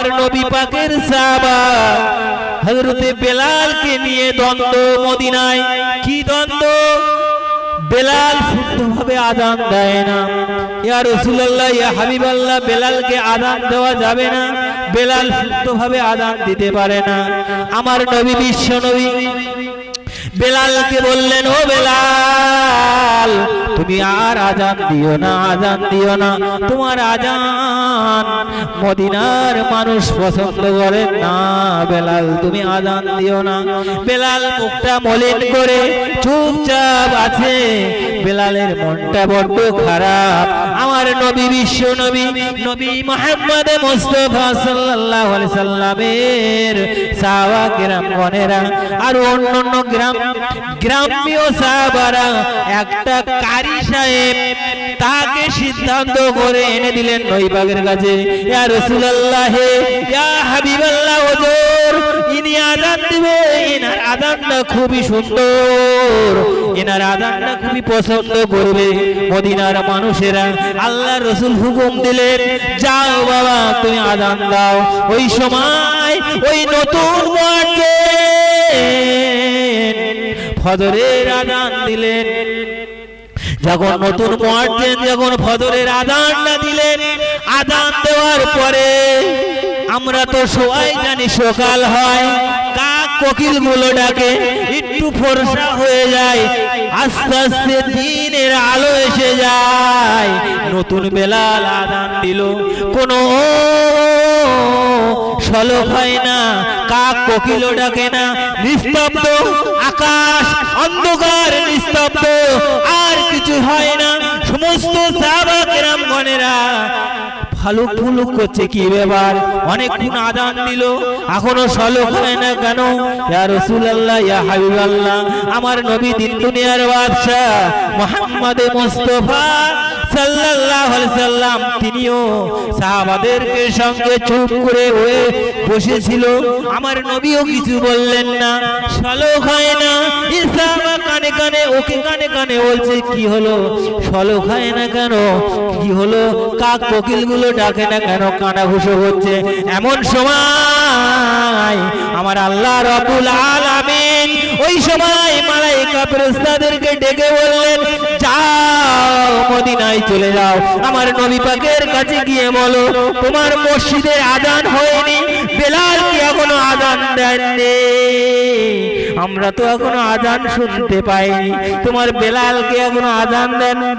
আমার নবী পাকের সাহাবা হযরতে বেলালকে নিয়ে দ্বন্দ্ব মদিনায়। কি দ্বন্দ্ব? বেলাল শুদ্ধভাবে আযান দেয় না। ইয়া রাসূলুল্লাহ, ইয়া হাবিবাল্লাহ, বেলালকে আযান দেওয়া যাবে না। বেলাল শুদ্ধভাবে আযান দিতে পারে না। আমার নবী বিশ্ব নবী বেলালকে বললেন, ও বেলাল, তুমি আর আযান দিও না, আযান দিও না। তোমার আযান মদিনার মানুষ পছন্দ করে না। বেলাল, তুমি আযান দিও না। বেলাল মুখটা মলিন করে চুপচাপ আছে। বেলালের মনটা বড্ড খারাপ। আমার নবী বিশ্ব নবী নবী মুহাম্মদ মুস্তাফা সাল্লাল্লাহু আলাইহি সাল্লামের সাহাবা কিরামগণেরা আর অন্যান্য গ্রাম্য সাহাবারা একটা কারি সাহেব তাকে সিদ্ধান্ত করে এনে দিলেন নবী পাকের কাছে। ইয়া রাসূলুল্লাহ, ইয়া হাবিবাল্লাহ, হুজুর ইনি আযান দিবে। এনার আযানটা খুবই সুন্দর, এনার আযানটা খুবই পছন্দ করবে মদিনার মানুষেরা। আল্লাহর রাসূল হুকুম দিলেন, যাও বাবা, তুমি আযান দাও। ওই সময় ওই নতুন মুয়াজ্জিন ফজরের আযান দিলেন। যখন নতুন মুয়াজ্জিন যখন ফজরের আযানটা দিলেন, আযান দেওয়ার পরে আমরা তো সবাই জানি সকাল হয়, কাক কোকিল গুলো ডাকে, একটু ফর্সা হয়ে যায়, আস্তে আস্তে দিনের আলো এসে যায়। নতুন বেলাল আযান দিল, কোনো শলক হয় না, কাক কোকিলও ডাকে না, নিস্তব্ধ আকাশ, অন্ধকার, নিস্তব্ধ, আর কিছু হয় না। সমস্ত সাহাবা কিরামগণেরা ফালুক ফুলুক করছে, কি ব্যাপার? অনেকক্ষণ আযান দিল, এখনো শলক হয় না কেন? ইয়া রাসূলুল্লাহ, ইয়া হাবিবাল্লাহ, আমার নবী দিন দুনিয়ার বাদশা মুহাম্মদ মুস্তাফা সাল্লাল্লাহু আলাইহি সাল্লাম তিনিও সাহাবাদেরকে সঙ্গে চুপ করে বসেছিল। আমার নবীও কিছু বললেন না, শলক হয় না। এই সাহাবা কানে কানে, ওকে কানে কানে বলছে, কি হলো? শলক হয় না কেন? কি হলো? কাক কোকিলগুলো ডাকে না কেন? কানাঘুষো হচ্ছে। এমন সময় আমার আল্লাহ রাব্বুল আলামিন ওই সময় মালায়েকা ফেরেশতাদেরকে ডেকে বললেন, যাও মদিনায় চলে যাও, আমার নবী পাকের কাছে গিয়ে বলো, তোমার মসজিদে আযান হয়নি, বেলাল কি এখনো আযান দেননি? আমরা তো এখনো আযান শুনতে পাইনি, তোমার বেলালকে এখনো আযান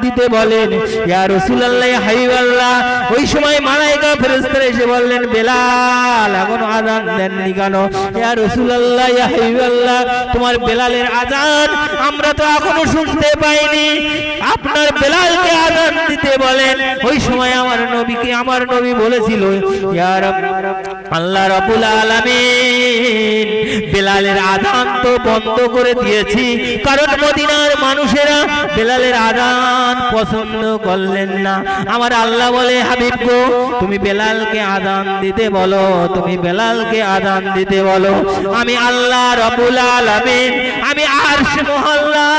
দিতে বলেন। ইয়া রাসূলুল্লাহ, ইয়া হাবিবাল্লাহ, ওই সময় মালায়েকা ফেরেশতারা এসে বললেন, বেলাল এখনো আযান দেননি কেন? ইয়া রাসূলুল্লাহ, ইয়া হাবিবাল্লাহ, তোমার বেলালের আযান আমরা তো এখনো শুনতে পাইনি, আপনার বেলালকে আযান দিতে বলেন। ওই সময় আমার নবী বলেছিল, ইয়া আল্লাহ রাব্বুল আলামিন বেলালের আযান তো বন্ধ করে দিয়েছি, কারণ মদিনার মানুষেরা বেলালের আযান পছন্দ করলেন না। আমার আল্লাহ বলে, হাবিব গো, তুমি বেলালকে আযান দিতে বলো, তুমি বেলালকে আযান দিতে বলো। আমি আল্লাহ রাব্বুল আলামিন, আমি আরশ মহল্লা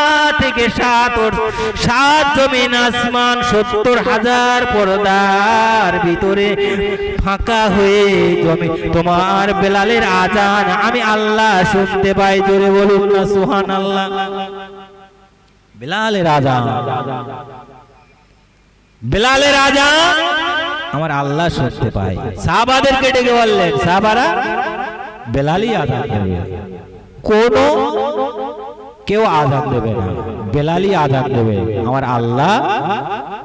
থেকে সাত জমিন আসমান 70,000 পর্দার ভিতরে ফাঁকা হয়ে জমি তোমার বেলালের আযান আমি আল্লাহ শুনতে পাই। জোরে বলুন না সুবহানাল্লাহ। বেলালের আযান, বেলালের আযান আমার আল্লাহ শুনতে পাই। সাহাবাদেরকে ডেকে বললেন, সাহাবারা বেলালই আযান দেবে, কোন কেউ আযান দেবে না, বেলালই আযান দেবে। আমার আল্লাহ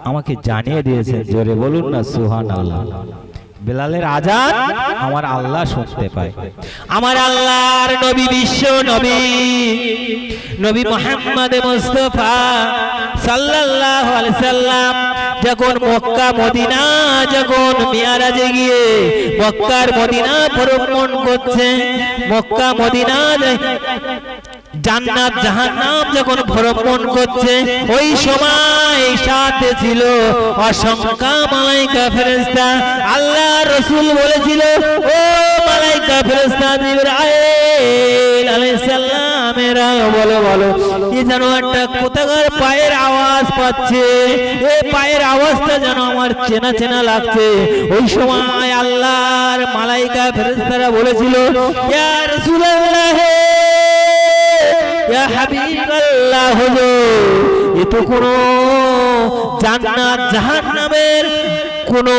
আমাকে জানিয়ে দিয়েছেন। জোরে বলুন না সুবহানাল্লাহ। বেলালের আযান আমার আল্লাহ শুনতে পায়। আমার আল্লাহর নবী বিশ্ব নবী নবী মুহাম্মদ মুস্তাফা সাল্লাল্লাহু আলাইহি সাল্লাম যখন মক্কা মদিনা যখন মিরাজে গিয়ে মক্কার মদিনা ভ্রমণ করছে, মক্কা মদিনা জান্নাত জাহান্নাম যখন ভ্রমণ করছে, ওই সময় সাথে ছিল অসংখ্য মালায়েকা ফেরেশতা। আল্লাহ রাসূল বলেছিল, ও মালায়েকা ফেরেশতা জিবরাইল আলাইহিস সালাম, মেয়েরা বলো বলো, এই যেন একটা কোথাকার পায়ের আওয়াজ পাচ্ছে, এই পায়ের আওয়াজটা যেন আমার চেনা চেনা লাগছে। ওই সময় আল্লাহর মালাইকা ফেরেশতারা বলেছিল, ইয়া রাসূলুল্লাহ, ইয়া হাবিবাল্লাহ, হুজুর এ তো কোনো জান্নাত জাহান্নামের কোনো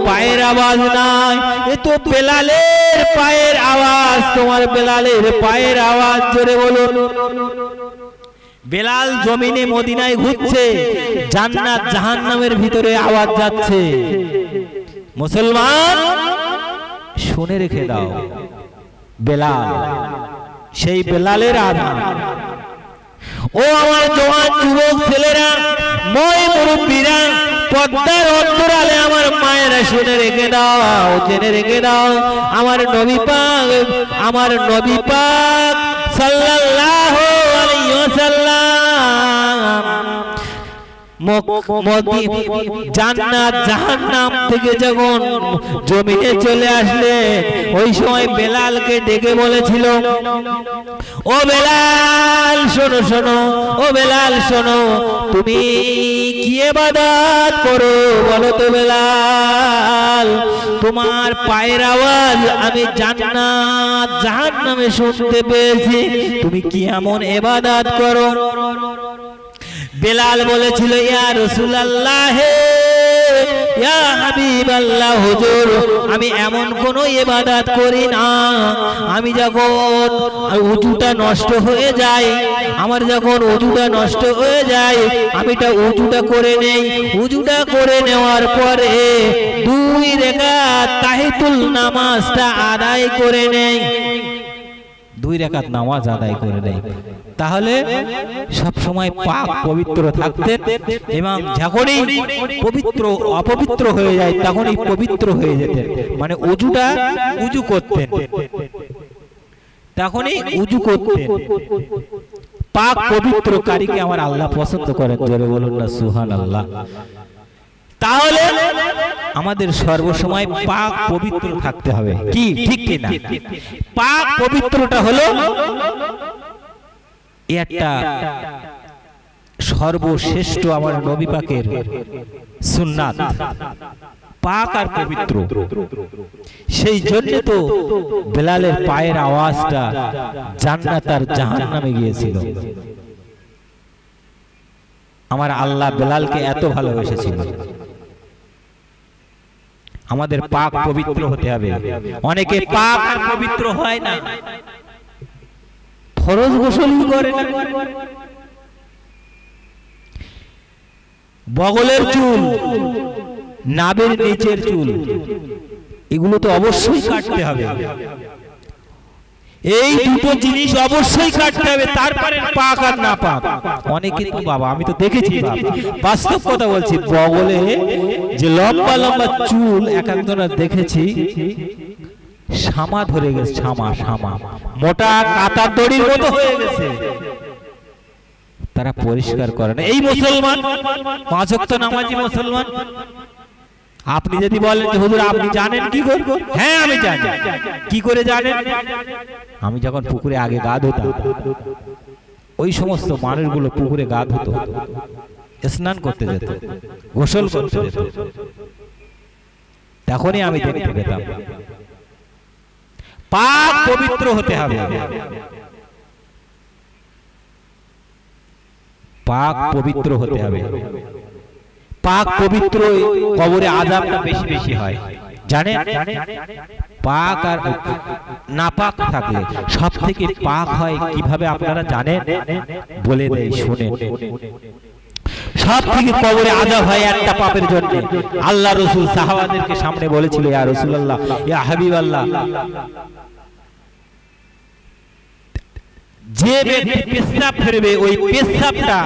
পায়ের আওয়াজ নাই, এ তো বেলালের পায়ের আওয়াজ। তোমার বেলালের পায়ের আওয়াজ, জোরে বলুন। বেলাল জমিনে মদিনায় ঘুরছে, জান্নাত জাহান্নামের ভিতরে আওয়াজ যাচ্ছে। মুসলমান শুনে রেখে দাও, বেলাল, সেই বেলালের আযান। ও আমার জওয়ান যুবক ছেলেরা, মই মুরব্বীরা, পর্দার অন্তরালে আমার মায়েরা শুনে রেখে দাও, জেনে রেখে দাও, আমার নবী পাক সাল্লাল্লাহু আলাইহি ওয়াসাল্লাম জান্নাত জাহান্নাম থেকে যখন জমিনে চলে আসলেন, ওই সময় বেলালকে ডেকে বলেছিল, ও বেলাল শোনো শোনো, ও বেলাল শোনো, তুমি কি ইবাদত করো বলো তো বেলাল? তোমার পায়ের আওয়াজ আমি জান্নাত জাহান্নামে শুনতে পেয়েছি, তুমি কি এমন ইবাদত করো? বেলাল বলেছিল, ইয়া রাসূলুল্লাহ, ইয়া হাবিবাল্লাহ, হুজুর আমি এমন কোন ইবাদত করি না, আমি যখন ওযুটা নষ্ট হয়ে যায়, আমার যখন ওযুটা নষ্ট হয়ে যায়, আমি ওযুটা করে নেই, ওযুটা করে নেওয়ার পরে 2 রাকাত তাহিয়াতুল নামাজটা আদায় করে নেই, 2 রাকাত নামাজ আদায় করে নেই। তাহলে সব সময় পাক পবিত্র থাকতেন, এবং যখনই পবিত্র অপবিত্র হয়ে যায় তখনই পবিত্র হয়ে যেতেন, মানে উজু করতেন, তখনই উজু করতেন। পাক পবিত্রকারীকে আমার আল্লাহ পছন্দ করেন, জোরে বলুন না সুবহানাল্লাহ। তাহলে আমাদের সর্বসময় পাক পবিত্র থাকতে হবে, কি ঠিক কি না? পাক পবিত্রটা হলো একটা সর্বশ্রেষ্ঠ আমার নবী পাকের সুন্নাত, পাক আর পবিত্র। সেই জন্য তো বেলালের পায়ের আওয়াজটা জান্নাত আর জাহান্নামে গিয়েছিল। আমার আল্লাহ বেলালকে এত ভালোবেসেছিল। আমাদের পাক পবিত্র হতে হবে। অনেকে পাক আর পবিত্র হয় না, ফরজ গোসল করে না, বগলের চুল, নাভির নিচের চুল, এগুলো তো অবশ্যই কাটতে হবে। এই দুটো জিনিস অবশ্যই কাটতে হবে, তারপরে পাক আর না পাক। অনেকে তো বাবা, আমি তো দেখেছি, বাস্তব কথা বলছি, বগলে যে লম্বা লম্বা চুল এক একজনা দেখেছি, শামা ধরে গেছে, শামা মোটা কাঁটার দড়ির মতো হয়ে গেছে, তারা পরিষ্কার করে না। এই মুসলমান, 5 ওয়াক্ত নামাজি মুসলমান। আপনি যদি বলেন যে হুজুর আপনি জানেন কি করে? হ্যাঁ আমি জানি। কি করে জানেন? আমি যখন পুকুরে আগে গা ধুতাম, ওই সমস্ত মানুষগুলো পুকুরে গা ধুতো, স্নান করতে যেত, গোসল করতে যেত, তখনই আমি দেখতে পেতাম। পাক পবিত্র হতে হবে, পাক পবিত্র হতে হবে। পাক পবিত্র কবরে আযাবটা বেশি বেশি হয়, জানেন? পাক আর নাপাক থাকলে সব থেকে পাক হয় কিভাবে আপনারা জানেন? বলে দেই, শুনেন। সব থেকে কবরে আযাব হয় একটা পাপের জন্য। আল্লাহ রাসূল সাহাবাদেরকে সামনে বলেছিল, ইয়া রাসূলুল্লাহ, ইয়া হাবিবাল্লাহ, যে ব্যক্তি পেশাব ফেরবে, ওই পেশাবটা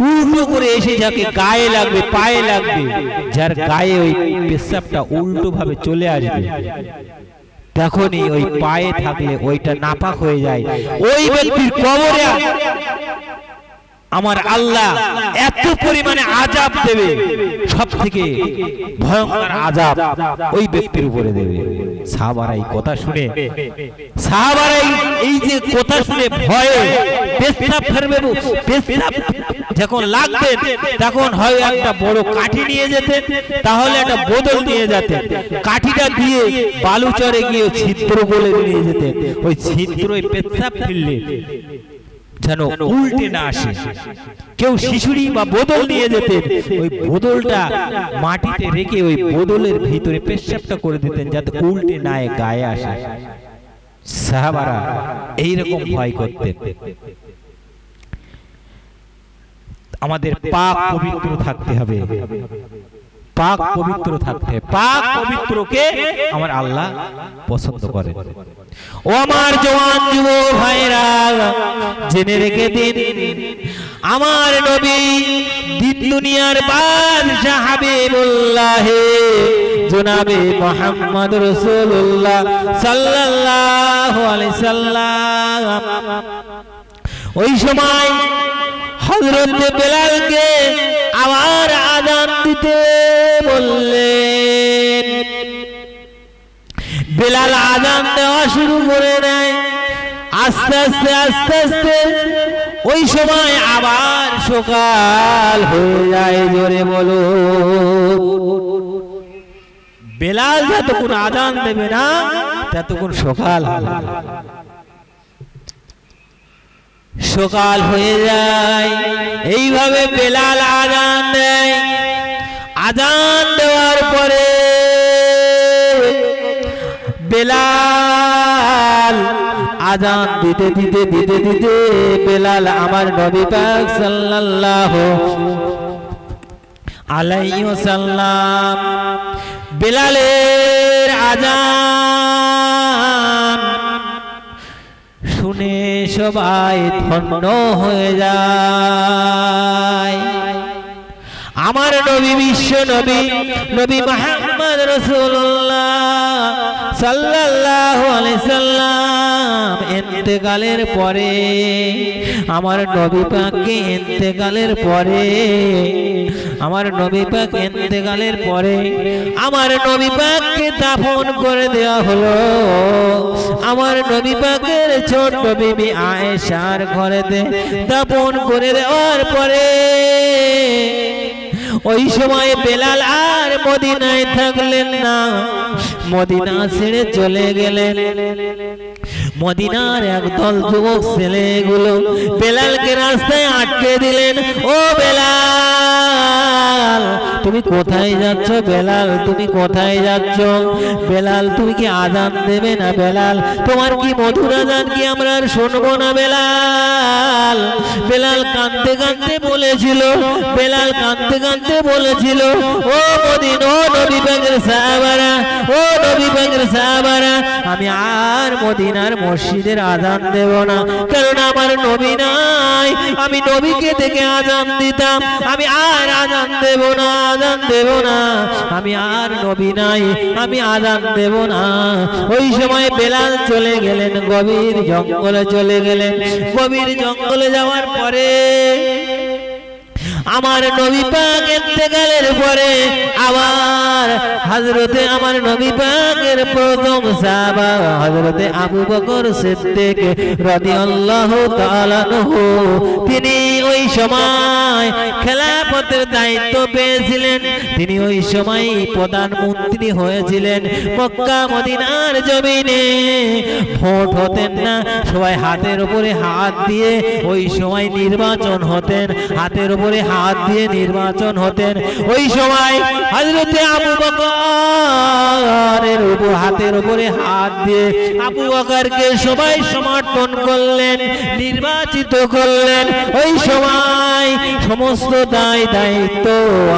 উল্টো করে এসে যাকে গায়ে লাগবে, পায়ে লাগবে, যার গায়ে ওই পেশাবটা উল্টো ভাবে চলে আসবে, তখনই ওই পায়ে থাকলে ওইটা নাপাক হয়ে যায়। ওই ব্যক্তির কবরে আমার আল্লাহ এত পরিমাণে আযাব দেবে, সব থেকে ভয়ঙ্কর আযাব ওই ব্যক্তির উপরে দেবে। সাহাবারা এই কথা শুনে, সাহাবারা এই যে কথা শুনে ভয়ে পেশাব ফেরবে, পেশাব যখন লাগতেন তখন হয় একটা বড় কাঠি নিয়ে যেতেন, তাহলে একটা বোতল নিয়ে যেতেন, কাঠিটা দিয়ে বালুচরে গিয়ে ছিদ্র করে নিয়ে যেতেন। ওই ছিদ্রই পেশাব ফেললে যেন উল্টে না আসে। কেউ শিশুড়ি বা বোতল নিয়ে যেতেন, ওই বোতলটা মাটিতে রেখে ওই বোতলের ভিতরে পেশাবটা করে দিতেন যাতে উল্টে না গায়ে আসে। সাহাবারা এইরকম ভয় করতেন। আমাদের পাক পবিত্র থাকতে হবে, পাক পবিত্র থাকতে হবে। পাক পবিত্রকে আমার আল্লাহ পছন্দ করেন। ও আমার জওয়ান যুবক ভাইরা, জেনে রেখে দিন, আমার নবী দিন দুনিয়ার বাদশাহ হাবিবুল্লাহ জনাবে মুহাম্মদ রাসূলুল্লাহ সাল্লাল্লাহু আলাইহি সাল্লাম ওই সময় হযরত বেলালকে আবার আযান দিতে বললেন। বেলাল আযান দেওয়া শুরু করে দেয়। আস্তে আস্তে আস্তে আস্তে ওই সময় আবার সকাল হয়ে যায়। জোরে বলো। বেলাল যতক্ষণ আযান দেবে না ততক্ষণ সকাল হবে। সকাল হয়ে যায়। এইভাবে বেলাল আযান দেয়। আযান দেওয়ার পরে বেলাল আযান দিতে দিতে দিতে দিতে বেলাল আমার নবী পাক সাল্লাল্লাহু আলাইহি ওয়াসাল্লাম বেলালের আযান শুনে সবাই ধন্য হয়ে যায়। আমার নবী বিশ্ব নবী নবী মুহাম্মদ রাসূলুল্লাহ সাল্লাল্লাহু আলাইহি সাল্লাম ইন্তেকালের পরে, আমার নবী পাককে ইন্তেকালের পরে, আমার নবী পাক ইন্তেকালের পরে আমার নবী পাককে দাফন করে দেওয়া হলো। আমার নবী পাকের ছোট বিবি আয়েশার ঘরেতে দাফন করে দেওয়ার পরে ওই সময় বেলাল আর মদিনায় থাকলেন না, মদিনা ছেড়ে চলে গেলেন। মদিনার একদল যুবক ছেলেগুলো বেলালকে রাস্তায় আটকে দিলেন। ও বেলাল, তুমি কোথায় যাচ্ছ? বেলাল, তুমি কোথায় যাচ্ছ? বেলাল, তুমি কি আযান দেবে না? বেলাল, তোমার কি মধুর আযান কি আমরা আর শুনবো না? বেলাল, বেলাল কাঁদতে কাঁদতে বলেছিল, বেলাল কাঁদতে কাঁদতে বলেছিল, ও মদিনা, ও নবী পাকের সাহাবারা, ও নবী পাকের সাহাবারা, আমি আর মদিনার মসজিদের আযান দেব না, কারণ আমার নবী নাই। আমি নবীকে দেখে আযান দিতাম, আমি আর আযান দেব না, আযান দেব না, আমি আর নবী নাই, আমি আযান দেব না। ওই সময় বেলাল চলে গেলেন, গভীর জঙ্গলে চলে গেলেন। গভীর জঙ্গলে যাওয়ার পরে আমার নবী পাক ইন্তেকালের পরে আবার হযরতে আমার নবী পাকের প্রথম সাহাবা হযরতে আবু বকর সিদ্দিক রাদিয়াল্লাহু তাআলা আনহু, তিনি ওই সময় খেলাফতের দায়িত্ব পেয়েছিলেন। তিনি ওই সময় প্রধানমন্ত্রী হয়েছিলেন। মক্কা মদিনার জমিনে ভোট হতেন না, সবাই হাতের উপরে হাত দিয়ে ওই সময় নির্বাচন হতেন, হাতের উপরে হাত দিয়ে নির্বাচন হতেন। ওই সময় হযরতে আবু বকরের উপর হাতের উপরে হাত দিয়ে আবু বকরকে সবাই সমর্থন করলেন, নির্বাচিত করলেন। ওই সময় সমস্ত দায়িত্ব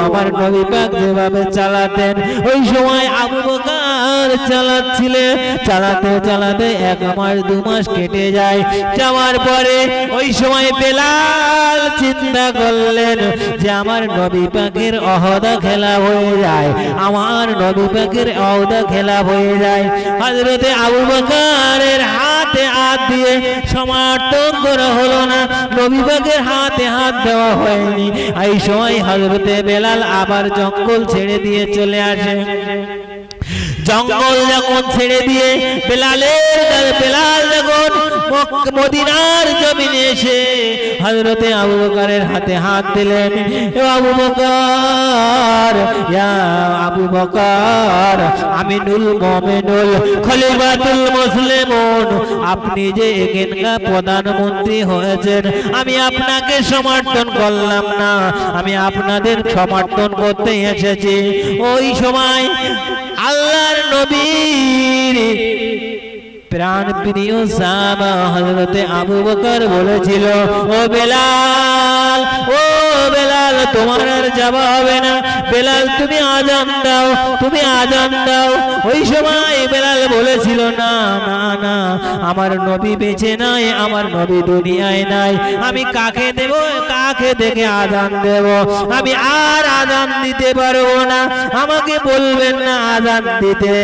আমার নবী পাক যেভাবে চালাতেন, ওই সময় আবু বকর চালাচ্ছিলেন। চালাতে চালাতে 1 মাস 2 মাস কেটে যায়। যাওয়ার পরে ওই সময় বেলাল চিন্তা করলেন, যে আমার নবী পাকের ওহদা খেলা হয়ে যায়, আমার নবী পাকের ওহদা খেলা হয়ে যায়। হযরতে আবু বকরের হাতে হাত দিয়ে সমর্থন করা হলো না, নবী পাকের হাতে হাত দেওয়া হয়নি। এই সময় হযরতে বেলাল আবার জঙ্গল ছেড়ে দিয়ে চলে আসে। জঙ্গল যখন ছেড়ে দিয়ে বেলাল যখন মদিনার জমিনে এসে হযরতে আবু বকরের হাতে হাত দিলেন, আবু বকর, ইয়া আবু বকর আমিনুল মুমিনুল খলিফাতুল মুসলিমুন, আপনি যে এখানকার প্রধানমন্ত্রী হয়েছেন, আমি আপনাকে সমর্থন করলাম না, আমি আপনাদের সমর্থন করতে এসেছি। ওই সময় আল্লাহর নবীর প্রাণপ্রিয় সাহাবা হযরতে আবু বকর বলেছিল, ও বেলাল, ও বেলাল, তোমার আর যাওয়া হবে না, বেলাল তুমি আযান দাও, তুমি আযান দাও। ওই সময় বেলাল বলেছিল, না না না, আমার নবী বেঁচে নাই, আমার নবী দুনিয়ায় নাই, আমি কাকে দেব, কাকে দেখে আযান দেব, আমি আর আযান দিতে পারবো না, আমাকে বলবেন না আযান দিতে।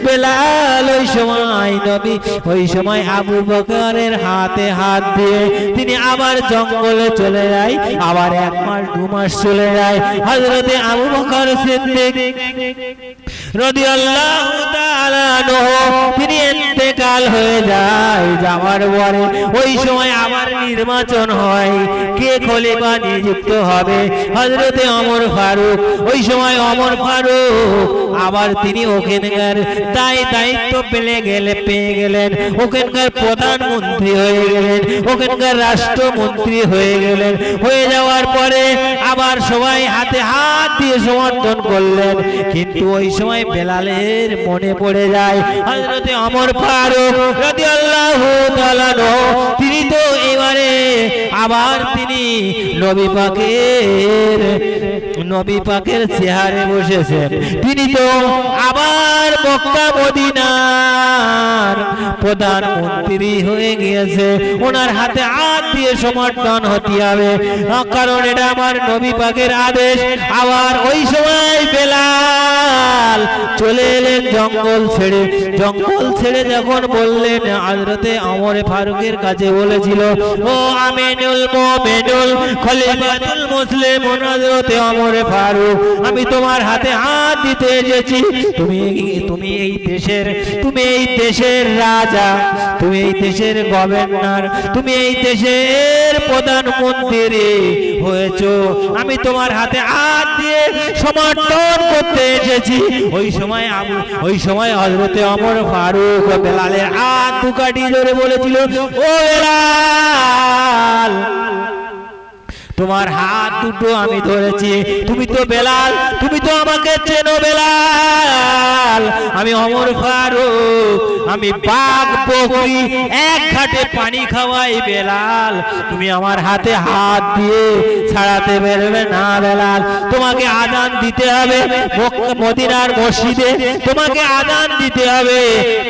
বেলাল ওই সময় নবী, ওই সময় আবু বকরের হাতে হাত দিয়ে তিনি আবার জঙ্গলে চলে যায়, আবার 1 মাস 2 মাস চলে যায়। হযরতে আবু বকর সিদ্দিক রাদিয়াল্লাহু তাআলা আনহু তিনি ইন্তেকাল হয়ে যায়। যাওয়ার পরে ওই সময় আবার নির্বাচন হয়, কে খলিফা নিযুক্ত হবে, হযরতে ওমর ফারুক। ওই সময় ওমর ফারুক আবার তিনি ওখানকার দায়িত্ব পেয়ে গেলেন, ওখানকার প্রধানমন্ত্রী হয়ে গেলেন, ওখানকার রাষ্ট্রমন্ত্রী হয়ে গেলেন। হয়ে যাওয়ার পরে আবার সবাই হাতে হাত দিয়ে সমর্থন করলেন, কিন্তু ওই সময় বেলালের মনে পড়ে যায় হযরতে ওমর ফারুক রাদিয়াল্লাহু তাআলা তিনি তো এবারে আবার তিনি নবী পাকের চেহারে বসেছেন, তিনি তো আবার মক্কা মদিনার প্রধানমন্ত্রী হয়ে গিয়েছে, ওনার হাতে হাত দিয়ে সমর্থন হতে হবে, কারণ এটা আমার নবী পাকের আদেশ। আবার ওই সময় বেলাল চলে এলেন জঙ্গল ছেড়ে যখন বললেন হযরতে ওমর ফারুকের কাছে বলেছিল, ও আমিনুল মুমিনুল খলিফাতুল মুসলিমুন হযরতে ওমর ফারুক, আমি তোমার হাতে হাত দিতে এসেছি, তুমি এই দেশের রাজা, তুমি এই দেশের গভর্নর, তুমি এই দেশের প্রধানমন্ত্রী হয়েছো, আমি তোমার হাতে হাত দিয়ে সমর্থন করতে এসেছি। ওই সময় হযরতে ওমর ফারুক বেলালের হাত দুকাটি ধরে বলেছিল, ও বেলাল, তোমার হাত দুটো আমি ধরেছি, তুমি তো বেলাল, তুমি তো আমাকে চেনো বেলাল, আমি ওমর ফারুক, আমি বাঘ বকরি এক ঘাটে পানি খাওয়াই বেলাল, তুমি আমার হাতে হাত দিয়ে ছাড়াতে পারবে না বেলাল, তোমাকে আযান দিতে হবে মদিনার মসজিদে, তোমাকে আযান দিতে হবে,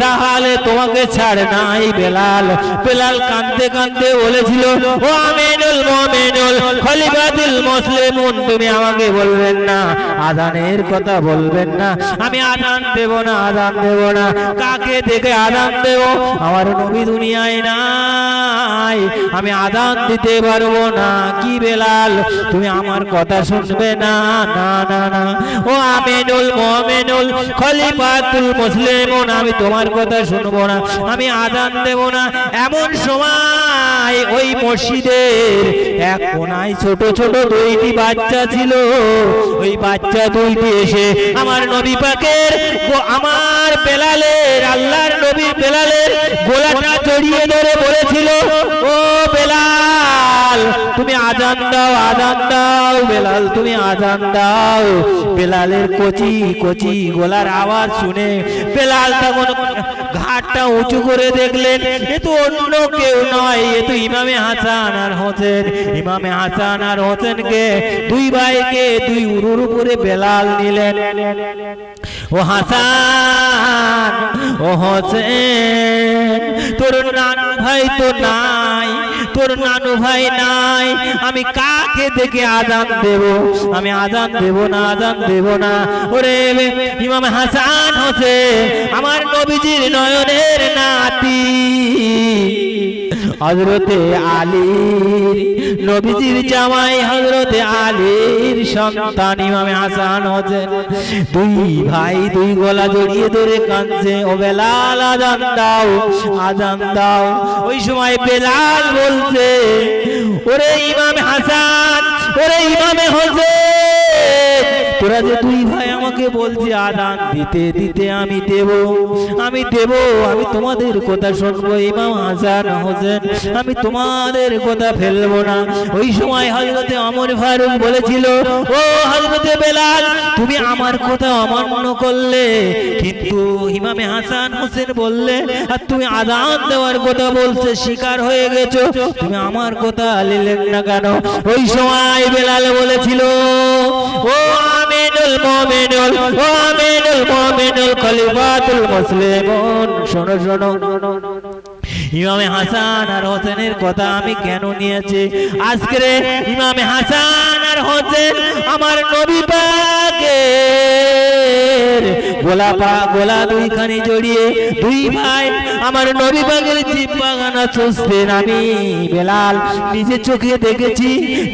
তাহলে তোমাকে ছাড় নাই বেলাল। বেলাল কাঁদতে কাঁদতে বলেছিল, ও আমিনুল মুমিনুল খলিফাতুল মুসলিমুন, তুমি আমাকে বলবেন না, আযানের কথা বলবেন না, আমি আযান দেব না, আযান দেব না, কাকে দেখে আযান দেব, আমার নবী দুনিয়ায় নাই, আমি আযান দিতে পারবো না। কি বেলাল, তুমি আমার কথা শুনবে না? না না না, ও আমিনুল মুমিনুল খলিফাতুল মুসলিমুন, আমি তোমার কথা শুনবো না, আমি আযান দেব না। এমন সময় ওই মসজিদের এক কোনায় ছোট ছোট 2টি বাচ্চা ছিল, ওই বাচ্চা 2টি এসে আমার নবী পাকের, আমার বেলালের, আল্লাহর নবী বেলালের গলাটা জড়িয়ে ধরে বলেছিল, ও বেলাল, তুমি আযান দাও, আযান দাও, বেলাল তুমি আযান দাও। বেলালের কচি গলার আওয়াজ শুনে বেলাল তখন ঘাটটা উঁচু করে দেখলেন, এ তো অন্য কেউ নয়, এ তো ইমামে হাসান আর হোসেন। ইমামে হাসান আর হোসেনকে, 2 ভাইকে 2 উরুর উপরে বেলাল নিলেন। ও হাসান, ও হোসেন, তোর নানু ভাই তো নাই, তোর নানু ভাই নাই, আমি কাকে দেখে আজান দেব? আমি আজান দেব না, আজান দেব না। ওরে ইমাম হাসান হোসেন আমার নবীজির নয়নের নাতি, হযরতে আলীর, নবীজির জামাই হযরতে আলীর সন্তান ইমাম হাসান হোসেন। দুই ভাই দুই গলা জড়িয়ে ধরে কাঁদছে, ও বেলাল আজান দাও, আজান দাও। ওই সময় বেলাল বলছে, ওরে ইমাম হাসান, ওরে ইমামে হোসেন, তোরা যে দুই ভাই আমাকে বলছে আজান দিতে দিতে, আমি দেব, আমি দেব, আমি তোমাদের কথা শুনবো ইমাম হাসান হোসেন, আমি তোমাদের কথা ফেলবো না। ওই সময় হযরতে ওমর ফারুক বলেছিল, ও হযরতে বেলাল, তুমি আমার কথা অমান্য করলে, কিন্তু ইমামে হাসান হোসেন বললে, আর তুমি আজান দেওয়ার কথা বলতে স্বীকার হয়ে গেছো, তুমি আমার কথা নিলেন না কেন? ওই সময় বেলাল বলেছিল, ও আমিনুল মুমিনুল, ও আমিনুল মুমিনুল খলিফাতুল মুসলিমুন, শোনো শোনো, ইমামে হাসান আর হোসেনের কথা আমি কেন নিয়েছি? আজকে ইমামে হাসান আর হোসেন আমার নবী পাকের গোলা দুইখানি জড়িয়ে, দুই ভাই আমার নবী পাকের জিহ্বাখানা চুষতেন। আমি বেলাল নিজে চোখে দেখেছি,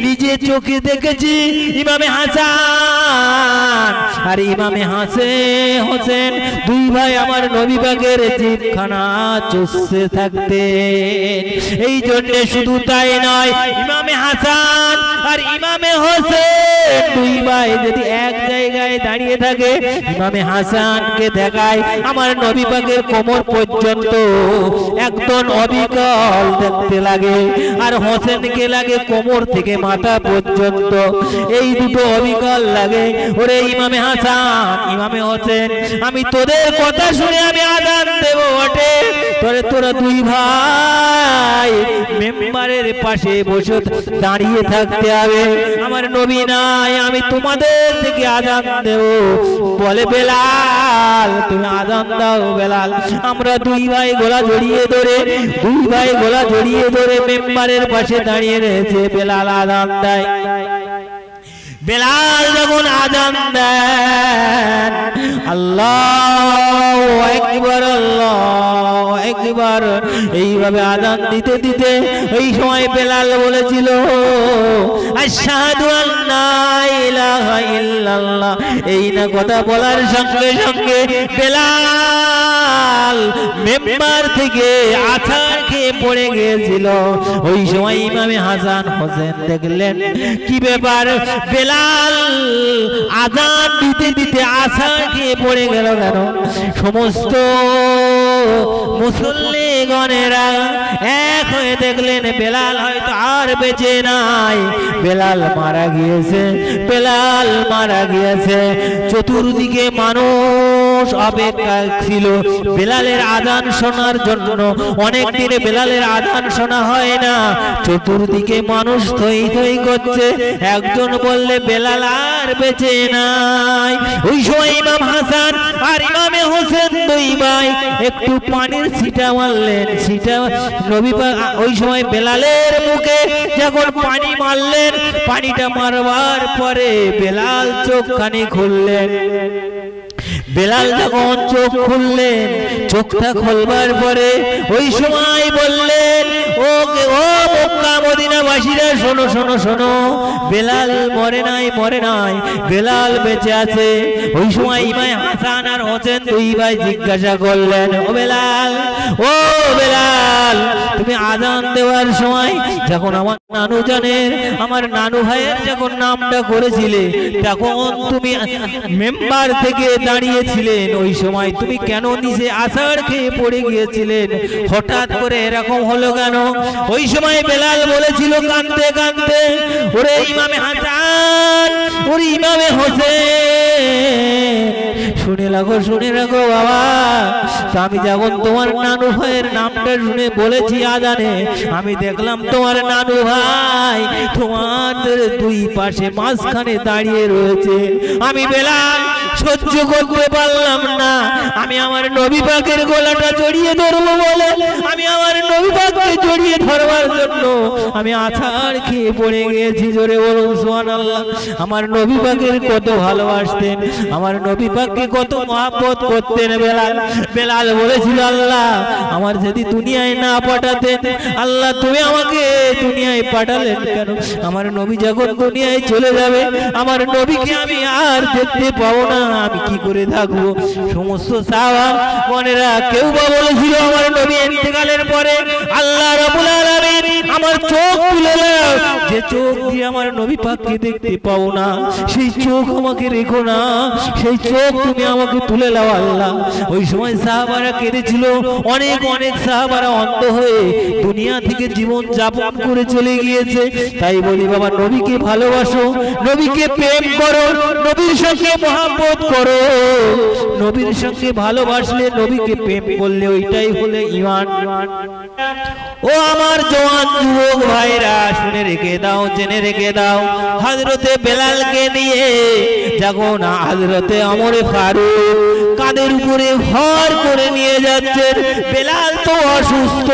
নিজে চোখে দেখেছি ইমামে হাসান আর ইমামে হোসেন দুই ভাই আমার নবী পাকের জিহ্বাখানা চুষতে থাকতে। এই জন্য শুধু তাই নয়, ইমামে হাসান আর ইমামে হোসেন দুই ভাই যদি এক জায়গায় দাঁড়িয়ে থাকে, ইমামে হাসানকে দেখায় আমার নবী পাকের কোমর পর্যন্ত একদম অবিকল দেখতে লাগে, আর হোসেনকে লাগে কোমর থেকে মাথা পর্যন্ত, এই দুটো অবিকল লাগে। ওরে ইমামে হাসান, ইমামে হোসেন, আমি তোদের কথা শুনে আমি আজান দেব ওঠে, তোরা দুই ভাই মেম্বারের পাশে বসে দাঁড়িয়ে থাকতে হবে, আমার নবী নাই, আমি তোমাদের থেকে আজান দেব। বলে বেলাল, তুমি আজান দাও বেলাল। আমরা দুই ভাই গলা জড়িয়ে ধরে, দুই ভাই গলা জড়িয়ে ধরে মেম্বারের পাশে দাঁড়িয়ে রয়েছে, বেলাল আজান দেয়। বেলাল যখন আজান দেন, আল্লাহু আকবার, আল্লাহু আকবার, এইভাবে আজান দিতে দিতে এই সময় বেলাল বলেছিল, আশহাদু আল্লা ইলাহা ইল্লাল্লাহ। এই না কথা বলার সঙ্গে সঙ্গে বেলাল মেম্বার থেকে আছাড় খেয়ে পড়ে গিয়েছিল। ওই সময় ইমামে হাসান হোসেন দেখলেন, কি ব্যাপার, বেলাল আজান দিতে দিতে আছাড় খেয়ে পড়ে গেল কেন? সমস্ত মুসল্লিগণেরা এক হয়ে দেখলেন বেলাল হয়তো আর বেঁচে নাই, বেলাল মারা গিয়েছে, বেলাল মারা গিয়েছে। চতুর্দিকে মানুষ অপেক্ষা ছিল বেলালের আজান শোনার জন্য। অনেক দিনে বেলালের আজান শোনা হয় না, চতুর্দিকে মানুষ থই থই করছে। একজন বললে বেলাল আর বেঁচে নাই। ওই সময় ইমাম হাসান আর ইমামে হোসেন দুই ভাই একটু পানির ছিটা মারলেন, ছিটা নবী পাক ওই সময় বেলালের মুখে যখন পানি মারলেন, পানিটা মারবার পরে বেলাল চোখখানি খুললেন। বেলাল যখন চোখ খুললেন, চোখটা খুলবার পরে ওই সময় বললেন, ও মক্কা মদিনাবাসীরা শোনো শোনো শোনো, বেলাল মরে নাই, মরে নাই, বেলাল বেঁচে আছে। ওই সময় ইমাম হাসান আর হোসেন দুই ভাই জিজ্ঞাসা করলেন, ও বেলাল, ও বেলাল, তুমি আজান দেওয়ার সময় যখন আমার নানু জানের, আমার নানু ভাইয়ের যখন নামটা করেছিলে, তখন তুমি মেম্বার থেকে দাঁড়িয়েছিলেন, ওই সময় তুমি কেন নিচে আছাড় খেয়ে পড়ে গিয়েছিলেন? হঠাৎ করে এরকম হলো কেন? ওই সময় বেলাল বলেছিল কাঁদতে কাঁদতে, ওরে ইমামে হাসান, ওরে ইমামে হোসেন, শুনে রাখো বাবা, আমি যখন তোমার নানু ভাইয়ের নামটা শুনে বলেছি আজানে, আমি দেখলাম তোমার নানু ভাই তোমাদের দুই পাশে মাঝখানে দাঁড়িয়ে রয়েছে। আমি বেলাল সহ্য করতে পারলাম না, আমি আমার নবী পাকের গলাটা জড়িয়ে ধরবো বলে আমি আমার নবী পাককে জড়িয়ে ধরবার জন্য আমি আছাড় খেয়ে পড়ে গিয়েছি। জোরে বলুন সুবহানাল্লাহ। আমার নবী পাকের কত ভালোবাসতেন, আমার নবী পাককে কত মহব্বত করতেন বেলাল। বেলাল বলেছিল, আল্লাহ আমার যদি দুনিয়ায় না পাঠাতেন, আল্লাহ তুমি আমাকে দুনিয়ায় পাঠালেন কেন? আমার নবী যখন দুনিয়ায় চলে যাবে, আমার নবীকে আমি আর দেখতে পাবো না, আমি কি করে থাকবো? সমস্ত সাহাবাগণেরা কেউ বা বলেছিল আমার নবী ইন্তেকালের পরে আল্লাহ রাব্বুল আলামিন আমার চোখ খুলে দাও, যে চোখ দিয়ে আমার নবী পাককে দেখতে পাবো না, সেই চোখ আমাকে রেখো না, সেই চোখ তুমি আমাকে তুলে দাও আল্লাহ। ওই সময় সাহাবারা কেঁদেছিল, অনেক অনেক সাহাবারা অন্ধ হয়ে দুনিয়া থেকে জীবন যাপন করে চলে গিয়েছে। তাই বলি বাবা, নবীকে ভালোবাসো, নবীকে প্রেম করো, নবীর সঙ্গে মহব্বত করো। নবীর সঙ্গে ভালোবাসলে, নবীকে প্রেম করলে ওইটাই হলে ঈমান। ও আমার জওয়ান যুবক ভাইরা, শুনে রেখে দাও, জেনে রেখে দাও, হযরতে বেলালকে নিয়ে যখন হযরতে ওমর ফারুক কাঁধের উপরে ভর করে নিয়ে যাচ্ছেন, বেলাল তো অসুস্থ,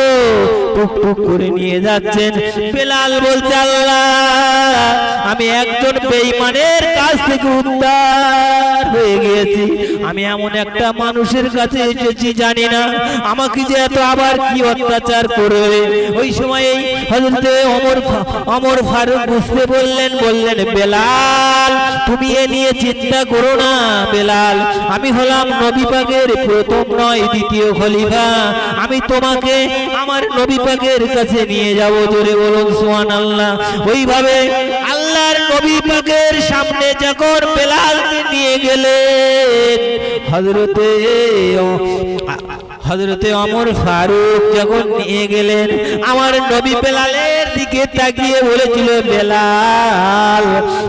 টুকটুক করে নিয়ে যাচ্ছেন। বেলাল বলছে, আল্লাহ আমি একজন বেঈমানের কাছ থেকে উদ্ধার হয়ে গিয়েছি, আমি এমন একটা মানুষের কাছে এসেছি জানি না আমাকে যে এত আবার কি অত্যাচার করবে। ওই সময় হযরতে ওমর ফারুক বুঝতে বললেন, বেলাল তুমি এ নিয়ে চিন্তা করো না বেলাল, আমি হলাম নবী পাকের প্রথম নয় দ্বিতীয় খলিফা, আমি তোমাকে আমার নবী পাকের কাছে নিয়ে যাব। জোরে বলুন সুবহানাল্লাহ। ওইভাবে আল্লাহর নবী পাকের সামনে যখন বেলালকে নিয়ে গেলেন, হযরতে ওমর ফারুক যখন নিয়ে গেলেন, আমার নবী বেলালের দিকে তাকিয়ে বলেছিল, বেলাল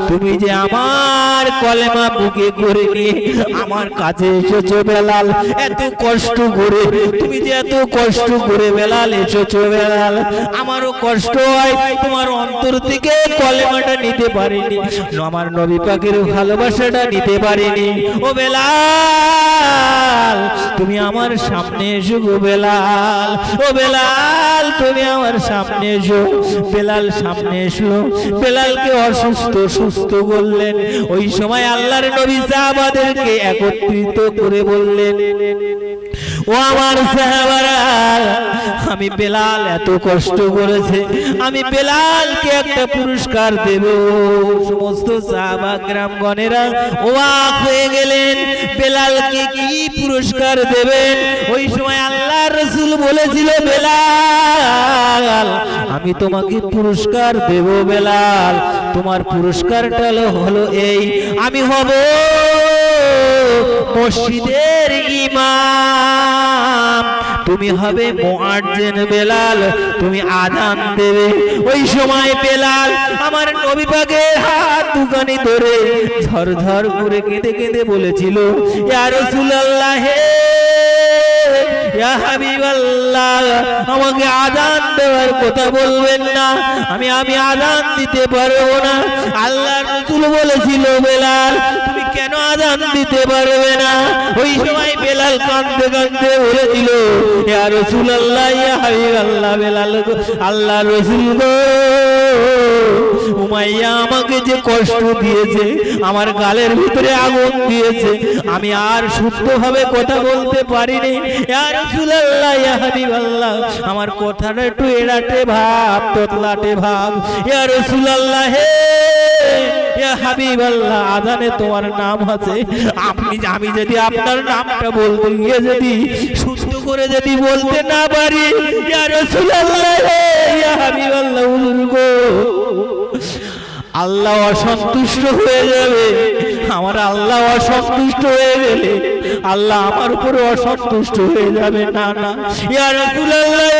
তুমি যে আমার কলেমা বুকে করে নিয়ে আমার কাছে এসেছো বেলাল, এত কষ্ট করে, তুমি যে এত কষ্ট করে বেলাল এসেছো বেলাল, আমারও কষ্ট হয়, তোমার অন্তর থেকে কলেমাটা নিতে পারিনি, আমার নবী পাকের ভালোবাসাটা নিতে পারিনি। ও বেলাল তুমি আমার সামনে এসো গো বেলাল, ও বেলাল তুমি আমার সামনে এসো। বেলাল সামনে এসলো, বেলালকে অসুস্থ সুস্থ বললেন। ওই সময় আল্লাহর নবী সাহাবাদেরকে একত্রিত করে বললেন, ও আমার সাহাবারা, আমি বেলাল এত কষ্ট করেছে, আমি বেলালকে একটা পুরস্কার দেব। সমস্ত সাহাবা কেরামগণেরা অবাক হয়ে গেলেন, বেলালকে কি পুরস্কার দেবেন? ওই সময় আল্লাহর রাসূল বলেছিল, বেলাল আমি তোমাকে পুরস্কার দেব বেলাল, তোমার পুরস্কারটা হলো এই, আমি হব মসজিদের ইমাম, তুমি হবে মুয়াজ্জিন বেলাল, তুমি আযান দেবে। ওই সময় বেলাল আমার নবী পাকের হাত দুখানি ধরে ঝরঝর করে কেঁদে কেঁদে বলেছিল, ইয়া রাসূলুল্লাহ, ইয়া হাবিবাল্লাহ, আমাকে আযান দেওয়ার কথা বলবেন না, আমি আযান দিতে পারবো না। আল্লাহর রাসূল বলেছিল, বেলাল তুমি কেন আযান দিতে পারবে না? ওই সময় বেলাল কাঁদতে কাঁদতে বলেছিল, ইয়া রাসূলুল্লাহ, ইয়া হাবিবাল্লাহ, বেলাল আল্লাহর রাসূল গো, উমাইয়া আমাকে যে কষ্ট দিয়েছে, আমার গালের ভিতরে আগুন দিয়েছে, আমি আর শুদ্ধভাবে কথা বলতে পারিনি। ইয়া রাসূলুল্লাহ, ইয়া হাবিবাল্লাহ, আমার কথাটা একটু এড়াটে ভাব, তোতলাটে ভাব। ইয়া রাসূলুল্লাহ, ইয়া হাবিবাল্লাহ, আযানে তোমার নাম আছে, আমি যদি আপনার নামটা বলতে গিয়ে যদি সুস্থ করে যদি বলতে না পারি, ইয়া রাসূলুল্লাহ, ইয়া হাবিবাল্লাহ, হুজুর গো, আল্লাহ অসন্তুষ্ট হয়ে যাবে। আমার আল্লাহ অসন্তুষ্ট হয়ে গেলে আল্লাহ আমার উপরে অসন্তুষ্ট হয়ে যাবে। না না, ইয়া রাসূলুল্লাহ,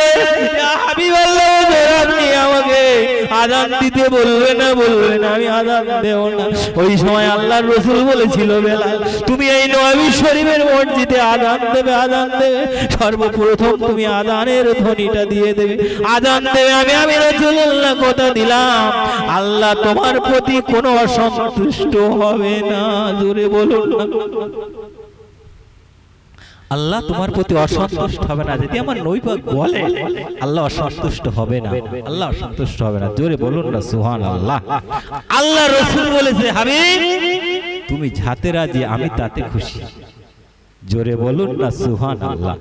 ইয়া হাবিবাল্লাহ, আপনি আমাকে আযান দিতে বলবে না, আমি আযান দেব না। ওই সময় আল্লাহর রাসূল বলেছিল, বেলাল তুমি এই নবী শরীফের মসজিদে আযান দেবে, সর্বপ্রথম তুমি আযানের ধ্বনিটা দিয়ে দেবে, আযান দেবে। আমি রাসূলুল্লাহ কথা দিলাম, আল্লাহ তোমার প্রতি কোনো অসন্তুষ্ট হবে না। জোরে বলুন না, আল্লাহ তোমার প্রতি অসন্তুষ্ট হবে না। যদি আমার নবী পাক বলে, আল্লাহ অসন্তুষ্ট হবে না, আল্লাহ অসন্তুষ্ট হবে না। জোরে বলুন না সুবহানাল্লাহ। আল্লাহ রাসূল বলেছে, হাবিব তুমি যাতে রাজি আমি তাতে খুশি। জোরে বলুন না সুবহানাল্লাহ।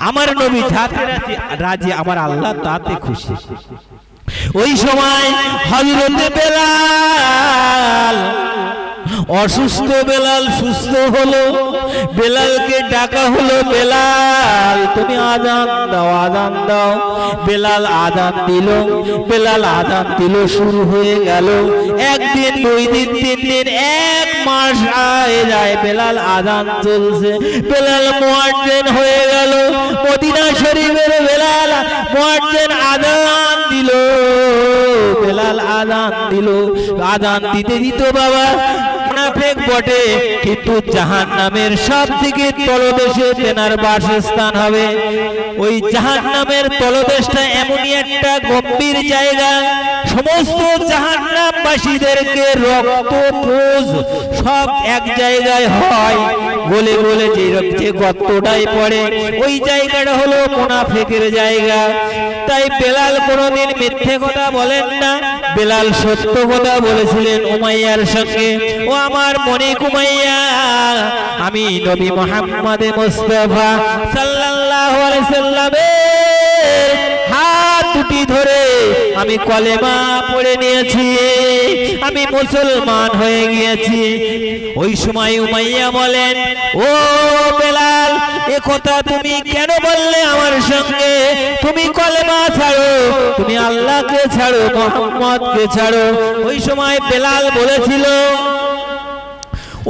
আমার নবী যাতে রাজি, আমার আল্লাহ তাতে খুশি। ওই সময় হযরতে বেলাল অসুস্থ, বেলাল সুস্থ হলো, বেলালকে ডাকা হলো, বেলাল তুমি আযান দাও, আযান দাও। বেলাল আযান দিল, বেলাল আযান দিল, শুরু হয়ে গেল। একদিন, দুই দিন, তিন দিন, এক মাস হয়ে যায়, বেলাল আযান চলছে। বেলাল মুয়াজ্জিন হয়ে গেল, মদিনা শরীফের বেলাল মুয়াজ্জিন আযান দিল, বেলাল আযান দিল। আযান দিতে দিত বাবা মুনাফিক বটে, কিন্তু জাহান্নামের সবথেকে তলদেশে তেনার বাসস্থান হবে। ওই জাহান্নামের তলদেশটা এমনই একটা গম্ভীর জায়গা, সমস্ত জাহান্নামবাসীদেরকে রক্তপুঞ্জ সব এক জায়গায় হয়, গলে গলে যে গর্তটাই পড়ে, ওই জায়গাটা হলো মুনাফিকের জায়গা। তাই বেলাল কোনোদিন মিথ্যে কথা বলেন না, বেলাল সত্য কথা বলেছিলেন উমাইয়ার সঙ্গে। ও আমার মনিক উমাইয়া, আমি নবী মুহাম্মদ মুস্তাফা সাল্লাল্লাহু আলাইহি সাল্লামের হাত দুটি ধরে আমি কলেমা পড়ে নিয়েছি, আমি মুসলমান হয়ে গিয়েছি। ওই সময় উমাইয়া বলেন, ও বেলাল এ কথা তুমি কেন বললে আমার সঙ্গে? তুমি কলেমা ছাড়ো, তুমি আল্লাহকে ছাড়ো, মুহাম্মদকে ছাড়ো। ওই সময় বেলাল বলেছিল,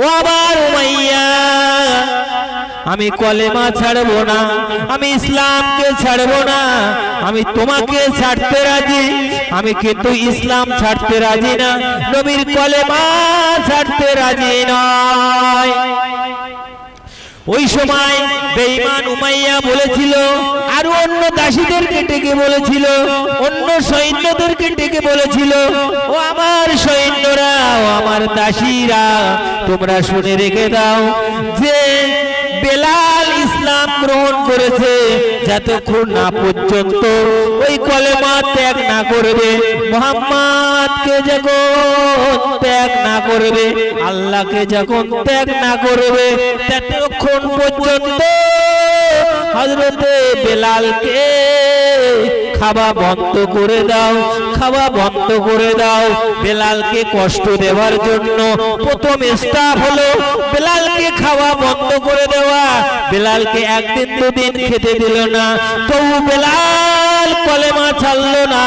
ও আবার উমাইয়া আমি কলেমা ছাড়বো না, আমি ইসলামকে ছাড়বো না, আমি তোমাকে ছাড়তে রাজি, আমি কিন্তু ইসলাম ছাড়তে রাজি না, নবীর কলেমা ছাড়তে রাজি নয়। ওই সময় বেঈমান উমাইয়া বলেছিল, আর অন্য দাসীদেরকে ডেকে বলেছিল, অন্য সৈন্যদেরকে ডেকে বলেছিল, ও আমার সৈন্যরা, ও আমার দাসীরা, তোমরা শুনে রেখে দাও যে বেলাল ইসলাম গ্রহণ করেছে, যতক্ষণ না পর্যন্ত ওই কলেমা ত্যাগ না করবে, মুহাম্মদকে যখন ত্যাগ না করবে, আল্লাহকে যখন ত্যাগ না করবে, ততক্ষণ পর্যন্ত হযরতে বেলালকে খাওয়া বন্ধ করে দাও, খাওয়া বন্ধ করে দাও। বেলালকে কষ্ট দেওয়ার জন্য প্রথম স্টেপ হলো বেলালকে খাওয়া বন্ধ করে দেওয়া। বেলালকে একদিন দুদিন খেতে দিল না, তবু বেলাল কলেমা ছাড়লো না,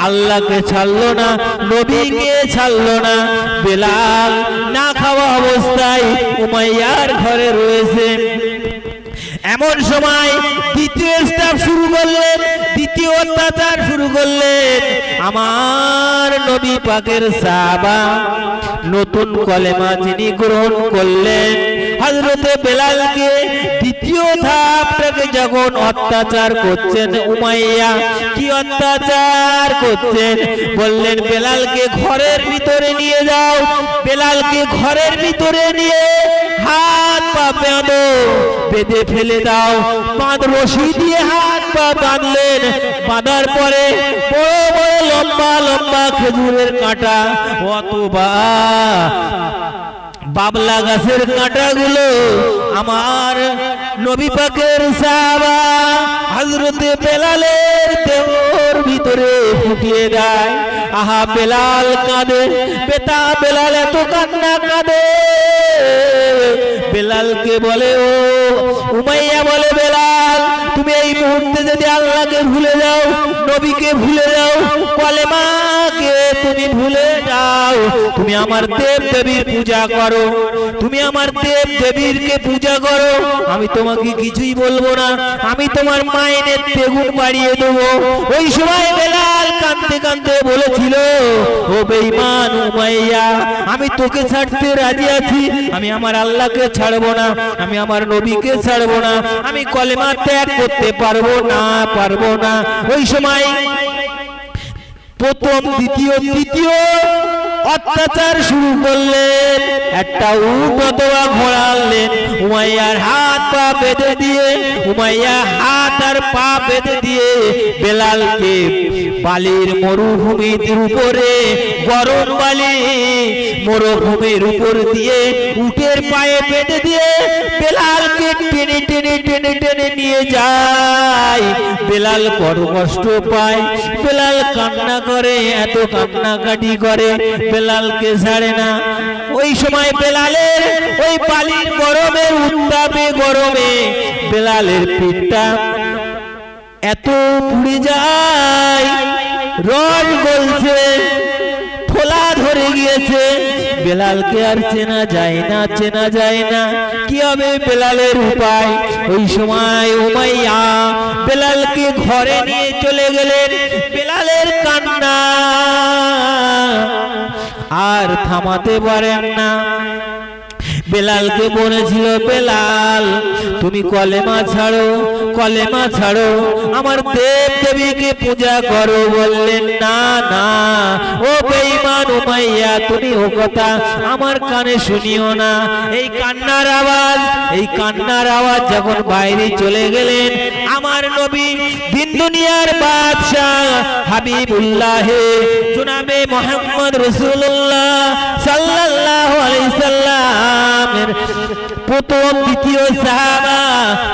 আল্লাহকে ছাড়লো না, নবীকে ছাড়লো না। বেলাল না খাওয়া অবস্থায় উমাইয়ার ঘরে রয়েছে। এমন সময় দ্বিতীয় স্টেপ শুরু করলেন, দ্বিতীয় অত্যাচার শুরু করলেন। আমার নবী পাকের সাহাবা নতুন কলেমা যিনি গ্রহণ করলেন, হযরতে বেলালকে দ্বিতীয় ধাপটাকে যখন অত্যাচার করছেন উমাইয়া, কি অত্যাচার করছেন বললেন, বেলালকে ঘরের ভিতরে নিয়ে যাও, বেলালকে ঘরের ভিতরে নিয়ে হাত পা বেঁধো, বেঁধে ফেলে দাও, বাঁধ রশি দিয়ে হাত পা বাঁধলেন। বাঁধার পরে বড় বড় লম্বা লম্বা খেজুরের কাঁটা অথবা বাবলা গাছের কাঁটাগুলো আমার নবী পাকের সাহাবা হযরতে বেলালের দেহর ভিতরে ফুটিয়ে দেয়। আহা বেলাল কাঁদে, বেটা বেলাল এত কান্না কাঁদে। বেলালকে বলে, ও উমাইয়া বলে, বেলাল তুমি এই মুহূর্তে যদি আল্লাহকে ভুলে যাও, নবীকে ভুলে যাও, কলেমাকে তুমি ভুলে যাও, তুমি আমার দেব দেবীর পূজা করো, তুমি আমার দেব দেবীরকে পূজা করো, আমি তোমাকে কিছুই বলবো না, আমি তোমার মাইনের দ্বিগুণ বাড়িয়ে দেবো। ওই সময় বেলাল কাঁদতে কাঁদতে বলেছিল, ও বেঈমান উমাইয়া, আমি তোকে ছাড়তে রাজি আছি, আমি আমার আল্লাহকে ছাড়বো না, আমি আমার নবীকে ছাড়বো না, আমি কলেমা ত্যাগ করতে পারবো না, পারবো না। ওই সময় প্রথম দ্বিতীয় তৃতীয় অত্যাচার শুরু করলেন, একটা উট অথবা ঘোড়া আনলেন, উমাইয়ার হাত পা বেঁধে দিয়ে, উমাইয়া হাত আর পা বেঁধে দিয়ে বেলালকে বালির মরুভূমির উপরে, গরম বালি মরুভূমির উপর দিয়ে উটের পায়ে বেঁধে দিয়ে বেলালকে টেনে টেনে টেনে টেনে নিয়ে যায়। বেলাল বড় কষ্ট পায়, বেলাল কান্না করে, এত কান্নাকাটি করে, বেলালকে ছাড়ে না। ওই সময় বেলালের ওই বালির গরমের উত্তাপে গরমে বেলালের পিঠটা এত পুড়ে যায়, রড গলছে, ফোলা ধরে গিয়েছে, বেলালকে আর চেনা যায় না, চেনা যায় না। কি হবে বেলালের উপায়? ওই সময় উমাইয়া বেলালকে ঘরে নিয়ে চলে গেলেন। বেলালের কান্না আর থামাতে পারেন না। বেলালকে বলেছিল, বেলাল তুমি কলেমা ছাড়ো, কলেমা ছাড়ো, আমার দেব দেবীকে পূজা করো। বললেন, না না ও বেঈমান উমাইয়া, তুমি ও কথা আমার কানে শুনিও না। এই কান্নার আওয়াজ, এই কান্নার আওয়াজ যখন বাইরে চলে গেলেন, আমার নবী দিন দুনিয়ার বাদশাহ হাবিবুল্লাহ জনাবে মুহাম্মদ রাসূলুল্লাহ সাল্লাল্লাহু আলাইহি সাল্লাম প্রথম দ্বিতীয় সাহাবা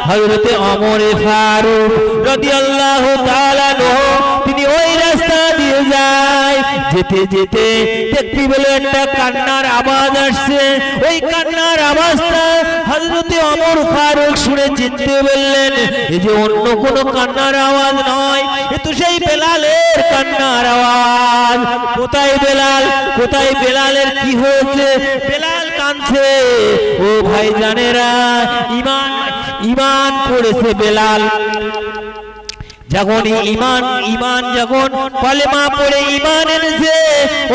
হযরতে ওমর ফারুক রাদিয়াল্লাহু তাআলা আনহু, তিনি ওই রাস্তা দিয়ে যায়, যেতে যেতে দেখতে পেল একটা কান্নার আওয়াজ আসছে। ওই কান্নার আওয়াজটা হযরতে ওমর ফারুক শুনে চিনতে বললেন, এই যে অন্য কোনো কান্নার আওয়াজ নয়, এ তো সেই বেলালের কান্নার আওয়াজ। কোথায় বেলাল, কোথায় বেলালের কি হয়েছে? বেলাল কাঁদছে। ও ভাই জানেরা, ঈমান ঈমান পড়েছে বেলাল। যখন ঈমান যখন কলেমা পড়ে ঈমান এনেছে,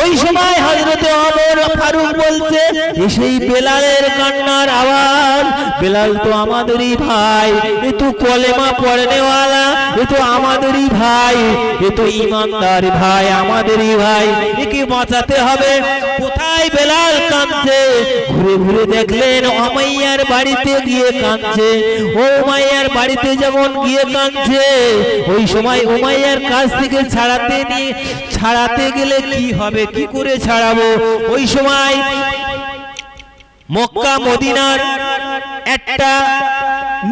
ওই সময় হযরতে ওমর ফারুক বলছে, সেই বেলালের কান্নার আওয়াজ। বেলাল তো আমাদেরই ভাই, এ তো কলেমা পড়নেওয়ালা, এ তো আমাদেরই ভাই, এ তো ঈমানদার ভাই, আমাদেরই ভাই, একে বাঁচাতে হবে। কোথায় বেলাল কাঁদছে? ঘুরে ঘুরে দেখলেন উমাইয়ার বাড়িতে গিয়ে কাঁদছে। ও উমাইয়ার বাড়িতে যখন গিয়ে কাঁদছে, ওই সময় উমাইয়ার কাছ থেকে ছাড়াতে গেলে কি হবে, কি করে ছাড়াবো? ওই সময় মক্কা মদিনার একটা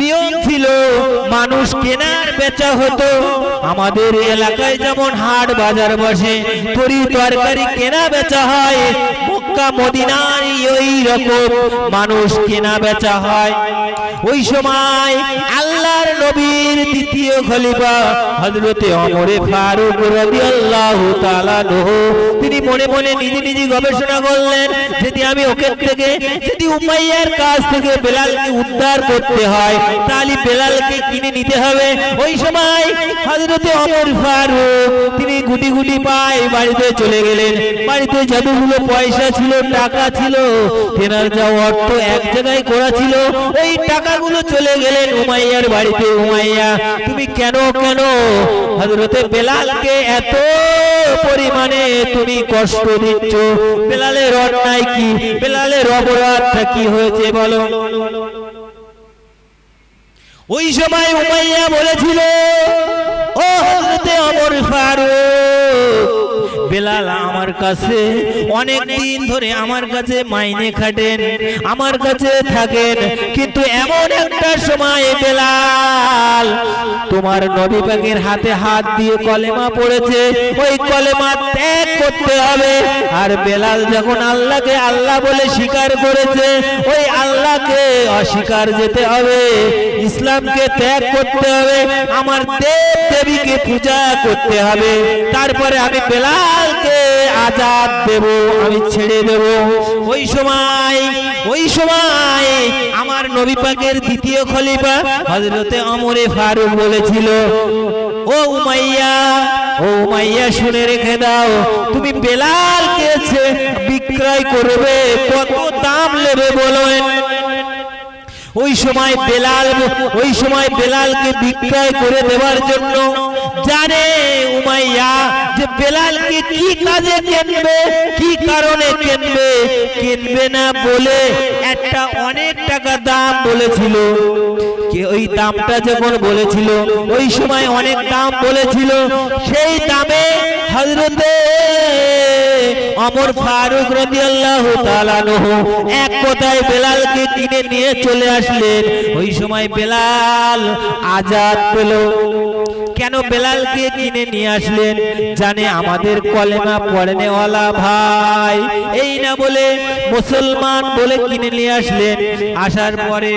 নিয়ম ছিল, মানুষ কেনার বেচা হতো। আমাদের এলাকায় যেমন হাট বাজার বসে, তরি তরকারি কেনা বেচা হয়, মক্কা মদিনায় ওই রকম মানুষ কেনা বেচা হয়। ওই সময় আল্লাহর নবীর দ্বিতীয় খলিফা হযরতে ওমর ফারুক রাদিয়াল্লাহু তাআলা আনহু, তিনি মনে মনে নিজে নিজে গবেষণা করলেন, যদি আমি ওকে থেকে, যদি উমাইয়ার কাছ থেকে বেলালকে উদ্ধার করতে হয়, তাহলে বেলালকে কিনে নিতে হবে। ওই সময় হযরতে ওমর ফারুক তিনি গুটি গুটি পায়ে বাড়িতে চলে গেলেন। বাড়িতে যতগুলো পয়সা ছিল, টাকা ছিল, তেনার যা অর্থ এক জায়গায় করা ছিল, ওই টাকাগুলো চলে গেলেন উমাইয়ার বাড়িতে। উমাইয়া, তুমি কেন কেন হযরতে বেলালকে এত পরিমাণে তুমি কষ্ট দিচ্ছ? বেলালের অন্যায় কি, বেলালের অপরাধটা কি হয়েছে বলো? ওই সময় উমাইয়া বলেছিল, ও হযরতে ওমর ফারুক, বেলাল আমার কাছে অনেক দিন ধরে আমার কাছে মাইনে খাটেন, আমার কাছে থাকেন, কিন্তু এমন একটা সময় বেলাল তোমার নবী পাকের হাতে হাত দিয়ে কলেমা পড়েছে, ওই কলেমা ত্যাগ করতে হবে। আর বেলাল যখন আল্লাহকে আল্লাহ বলে স্বীকার করেছে, ওই আল্লাহকে অস্বীকার যেতে হবে, ইসলামকে ত্যাগ করতে হবে, আমার দেব দেবীকে পূজা করতে হবে। তারপরে আমি বেলালকে আজাদ দেব, আমি ছেড়ে দেব। ওই সময় আমার নবী পাকের দ্বিতীয় খলিফা হযরতে ওমর ফারুক বলেছিল, ও উমাইয়া শুনে রেখে দাও, তুমি বেলালকে বিক্রয় করবে, কত দাম নেবে বলেন। ওই সময় বেলালকে বিক্রয় করে দেওয়ার জন্য জানে উমাইয়া যে বেলালকে কি কাজে কিনবে, কি কারণে কিনবে না বলে একটা অনেক টাকা দাম বলেছিল। ওই দামটা যখন বলেছিল, ওই সময় অনেক দাম বলেছিল, সেই দামে হযরতে ওমর ফারুক রাদিয়াল্লাহু তাআলা আনহু এক কথায় বেলালকে কিনে নিয়ে চলে আসলেন। ওই সময় বেলাল আজাদ পেল। কেন বেলালকে কিনে নিয়ে আসলেন? জানে আমাদের কলেমা পড়নেওয়ালা ভাই, এই না বলে মুসলমান বলে কিনে নিয়ে আসলেন। আসার পরে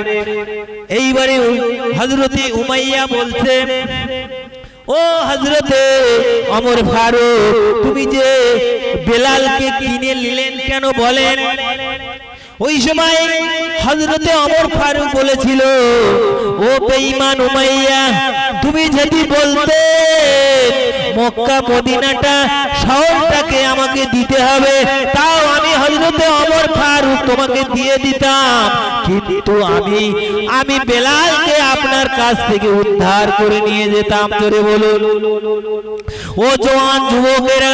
এইবারে হযরতে উমাইয়া বলছে, ও হযরতে ওমর ফারুক, তুমি যে বেলালকে কিনে নিলেন কেন বলেন? ওই সময় হযরতে ওমর ফারুক বলেছিল, ও বেঈমান উমাইয়া, তুমি যদি বলতে মক্কা মদিনাটা শহরটাকে আমাকে দিতে হবে, তাও আমি হযরতে ওমর ফারুক তোমাকে দিয়ে দিতাম, কিন্তু আমি বেলালকে আপনার কাছ থেকে উদ্ধার করে নিয়ে যেতাম। জোরে বলুন। ও জওয়ান যুবকেরা,